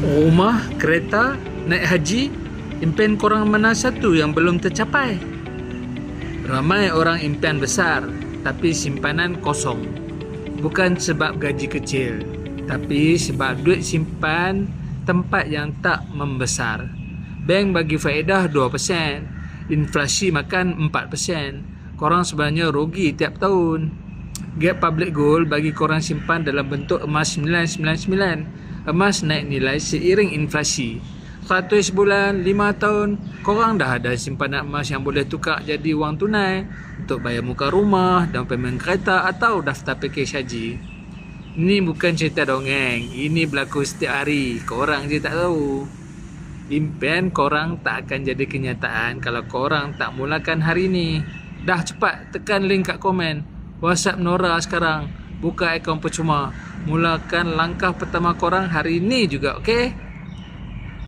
Rumah, kereta, naik haji, impian korang mana satu yang belum tercapai? Ramai orang impian besar, tapi simpanan kosong. Bukan sebab gaji kecil, tapi sebab duit simpan tempat yang tak membesar. Bank bagi faedah 2%, inflasi makan 4%. Korang sebenarnya rugi tiap tahun. Gap Public Gold bagi korang simpan dalam bentuk emas 999. Emas naik nilai seiring inflasi. 100 bulan, 5 tahun, korang dah ada simpanan emas yang boleh tukar jadi wang tunai untuk bayar muka rumah, down payment kereta atau daftar pakej haji. Ini bukan cerita dongeng, ini berlaku setiap hari, korang je tak tahu. Impian korang tak akan jadi kenyataan kalau korang tak mulakan hari ni. Dah cepat tekan link kat komen. WhatsApp Nora sekarang. Buka akaun percuma. Mulakan langkah pertama korang hari ni juga, okey?